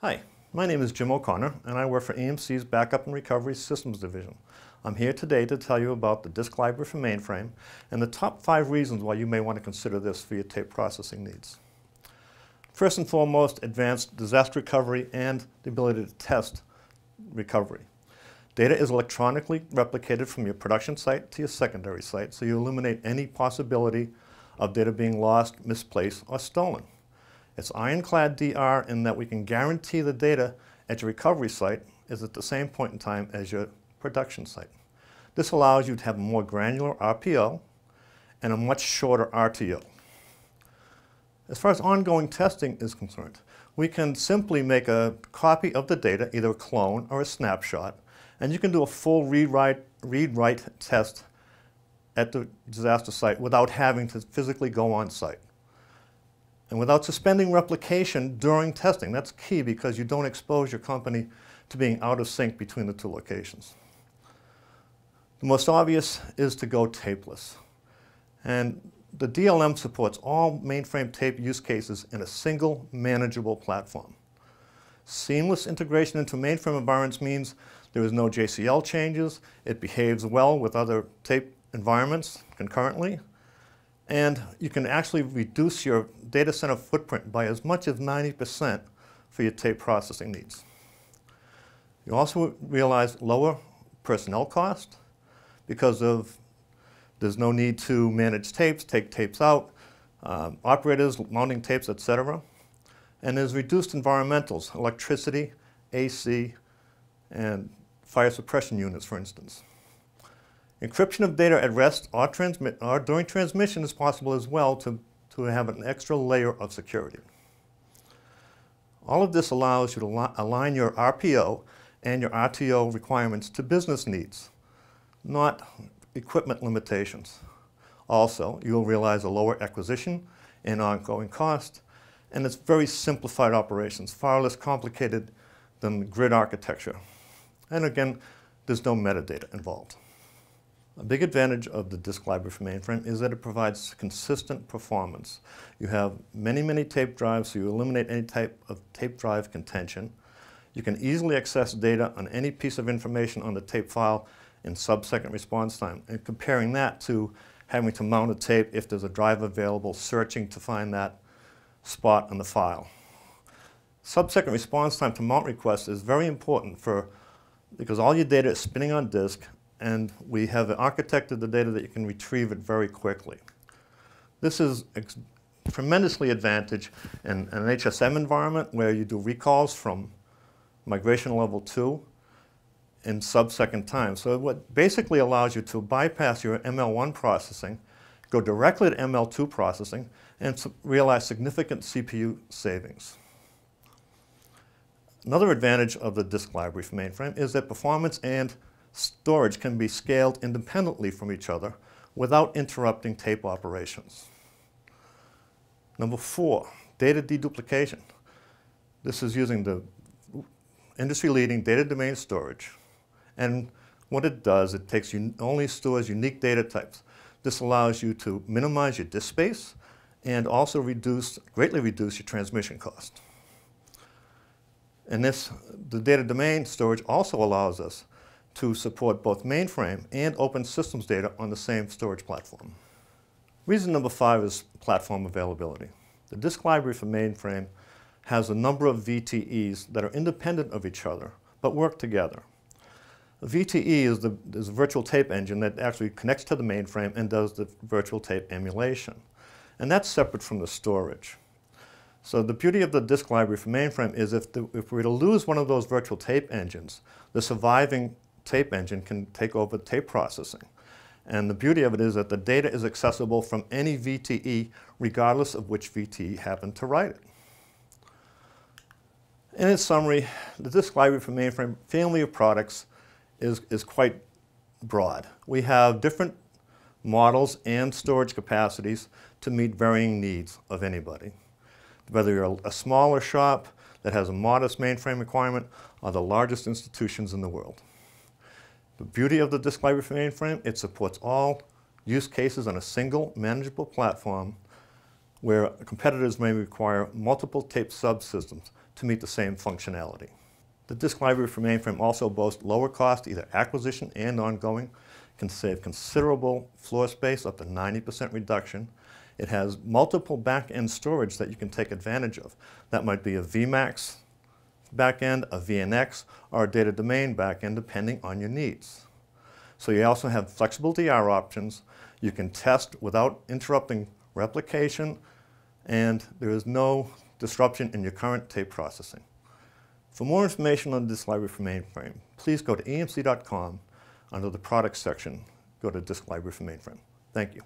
Hi, my name is Jim O'Connor, and I work for EMC's Backup and Recovery Systems Division. I'm here today to tell you about the disk library for mainframe and the top 5 reasons why you may want to consider this for your tape processing needs. First and foremost, advanced disaster recovery and the ability to test recovery. Data is electronically replicated from your production site to your secondary site, so you eliminate any possibility of data being lost, misplaced, or stolen. It's ironclad DR in that we can guarantee the data at your recovery site is at the same point in time as your production site. This allows you to have a more granular RPO and a much shorter RTO. As far as ongoing testing is concerned, we can simply make a copy of the data, either a clone or a snapshot, and you can do a full read-write test at the disaster site without having to physically go on site. And without suspending replication during testing. That's key because you don't expose your company to being out of sync between the two locations. The most obvious is to go tapeless. And the DLM supports all mainframe tape use cases in a single manageable platform. Seamless integration into mainframe environments means there is no JCL changes, it behaves well with other tape environments concurrently, and you can actually reduce your data center footprint by as much as 90% for your tape processing needs. You also realize lower personnel cost because there's no need to manage tapes, take tapes out, operators mounting tapes, etc. And there's reduced environmentals, electricity, AC, and fire suppression units, for instance. Encryption of data at rest or during transmission is possible as well to have an extra layer of security. All of this allows you to align your RPO and your RTO requirements to business needs, not equipment limitations. Also, you'll realize a lower acquisition and ongoing cost, and it's very simplified operations, far less complicated than grid architecture. And again, there's no metadata involved. A big advantage of the disk library for mainframe is that it provides consistent performance. You have many tape drives, so you eliminate any type of tape drive contention. You can easily access data on any piece of information on the tape file in sub-second response time, and comparing that to having to mount a tape if there's a drive available, searching to find that spot on the file. Sub-second response time to mount requests is very important because all your data is spinning on disk, and we have architected the data that you can retrieve it very quickly. This is tremendously advantage in an HSM environment where you do recalls from migration level 2 in sub-second time. So what basically allows you to bypass your ML1 processing, go directly to ML2 processing, and realize significant CPU savings. Another advantage of the disk library for mainframe is that performance and storage can be scaled independently from each other without interrupting tape operations. Number 4, data deduplication. This is using the industry-leading data domain storage. And what it does, it only stores unique data types. This allows you to minimize your disk space and also greatly reduce your transmission cost. And the data domain storage also allows us to support both mainframe and open systems data on the same storage platform. Reason number 5 is platform availability. The disk library for mainframe has a number of VTEs that are independent of each other but work together. A VTE is a virtual tape engine that actually connects to the mainframe and does the virtual tape emulation. And that's separate from the storage. So the beauty of the disk library for mainframe is if we were to lose one of those virtual tape engines, the surviving tape engine can take over tape processing. And the beauty of it is that the data is accessible from any VTE regardless of which VTE happened to write it. In summary, the disk library for mainframe family of products is quite broad. We have different models and storage capacities to meet varying needs of anybody. Whether you're a smaller shop that has a modest mainframe requirement or the largest institutions in the world. The beauty of the disk library for mainframe, it supports all use cases on a single manageable platform where competitors may require multiple tape subsystems to meet the same functionality. The disk library for mainframe also boasts lower cost, either acquisition and ongoing, can save considerable floor space, up to 90% reduction. It has multiple back-end storage that you can take advantage of. That might be a VMAX back-end, a VNX, or a data domain back-end, depending on your needs. So you also have flexible DR options. You can test without interrupting replication, and there is no disruption in your current tape processing. For more information on the disk library for mainframe, please go to emc.com. Under the products section, go to disk library for mainframe. Thank you.